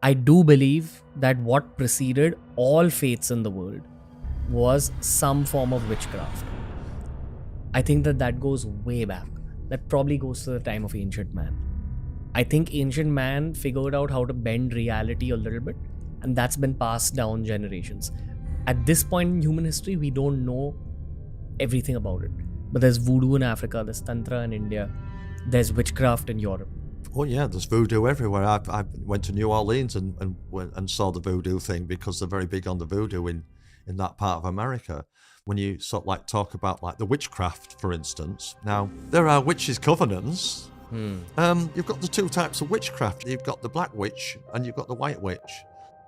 I do believe that what preceded all faiths in the world was some form of witchcraft. I think that goes way back. That probably goes to the time of ancient man. I think ancient man figured out how to bend reality a little bit, and that's been passed down generations. At this point in human history, we don't know everything about it. But there's voodoo in Africa, there's tantra in India, there's witchcraft in Europe. Oh yeah, there's voodoo everywhere. I went to New Orleans and saw the voodoo thing because they're very big on the voodoo in that part of America. When you sort of like talk about like the witchcraft, for instance, now there are witches' covenants. You've got the two types of witchcraft. You've got the black witch and you've got the white witch.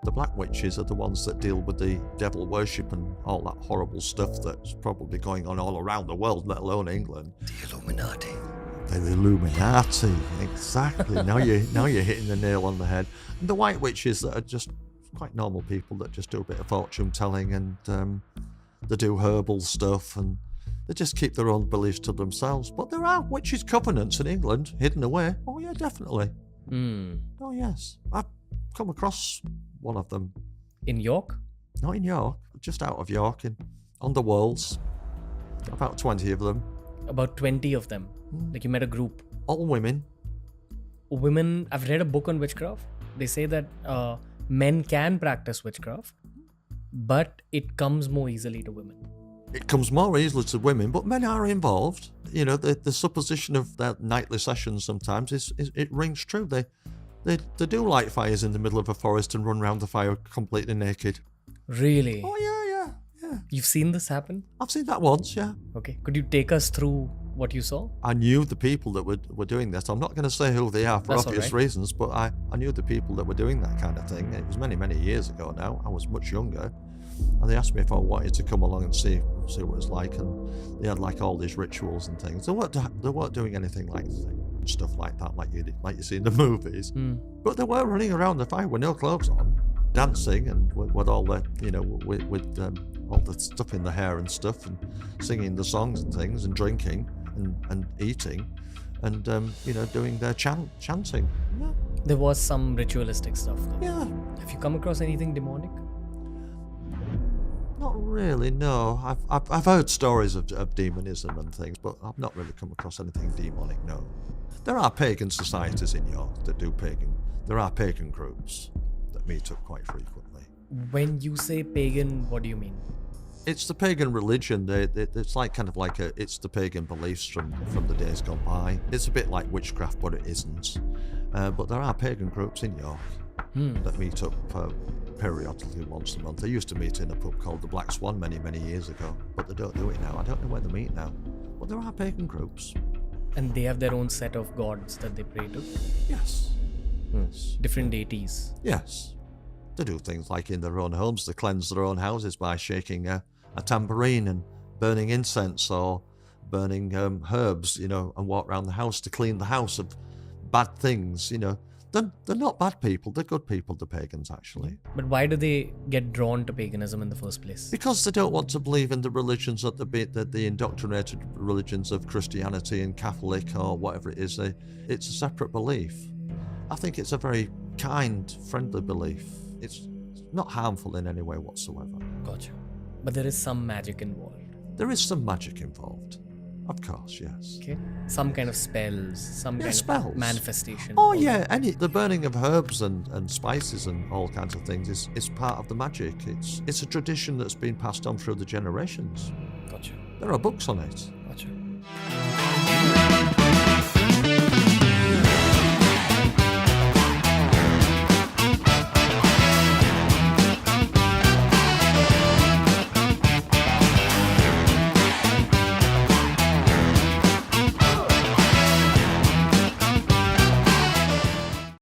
The black witches are the ones that deal with the devil worship and all that horrible stuff that's probably going on all around the world, let alone England. The Illuminati. The Illuminati, exactly. now you're hitting the nail on the head. And the white witches that are just quite normal people that just do a bit of fortune telling and they do herbal stuff and they just keep their own beliefs to themselves. But there are witches' covenants in England hidden away. Oh yeah, definitely. Oh yes, I've come across one of them. In York? Not in York, just out of York, on the Wolds. About 20 of them. About 20 of them. Like you met a group. All women. Women, I've read a book on witchcraft. They say that men can practice witchcraft, but it comes more easily to women. It comes more easily to women, but men are involved. You know, the supposition of their nightly sessions sometimes it rings true. They do light fires in the middle of a forest and run around the fire completely naked. Really? Oh yeah. You've seen this happen? I've seen that once, yeah. Okay. Could you take us through what you saw? I knew the people that were doing this. I'm not going to say who they are for That's obvious reasons, but I knew the people that were doing that kind of thing. It was many, many years ago now. I was much younger. And they asked me if I wanted to come along and see what it was like. And they had like all these rituals and things. They weren't doing anything like stuff like that, like you see in the movies. But they were running around the fire with no clothes on, dancing and with all the, with all the stuff in the hair and stuff, and singing the songs and things, and drinking and eating, and doing their chanting. Yeah. There was some ritualistic stuff there. Yeah. Have you come across anything demonic? Not really, no. I've heard stories of demonism and things, but I've not really come across anything demonic, no. There are pagan societies in York that do pagan. There are pagan groups that meet up quite frequently. When you say pagan, what do you mean? It's the pagan religion. It's like kind of like it's the pagan beliefs from the days gone by. It's a bit like witchcraft, but it isn't. But there are pagan groups in York that meet up periodically once a month. They used to meet in a pub called the Black Swan many, many years ago, but they don't do it now. I don't know where they meet now, but there are pagan groups. And they have their own set of gods that they pray to? Yes. Yes. Different deities? Yes. They do things like in their own homes. They cleanse their own houses by shaking a tambourine and burning incense or burning herbs, and walk around the house to clean the house of bad things, They're not bad people. They're good people, the pagans, actually. But why do they get drawn to paganism in the first place? Because they don't want to believe in the religions that the indoctrinated religions of Christianity and Catholic or whatever it is. It's a separate belief. I think it's a very kind, friendly belief. It's not harmful in any way whatsoever. Gotcha. But there is some magic involved. There is some magic involved. Of course, yes. Okay. Some kind of spells, some kind spells. of manifestation. Oh yeah, the burning of herbs and spices and all kinds of things is part of the magic. It's a tradition that's been passed on through the generations. Gotcha. There are books on it. Gotcha.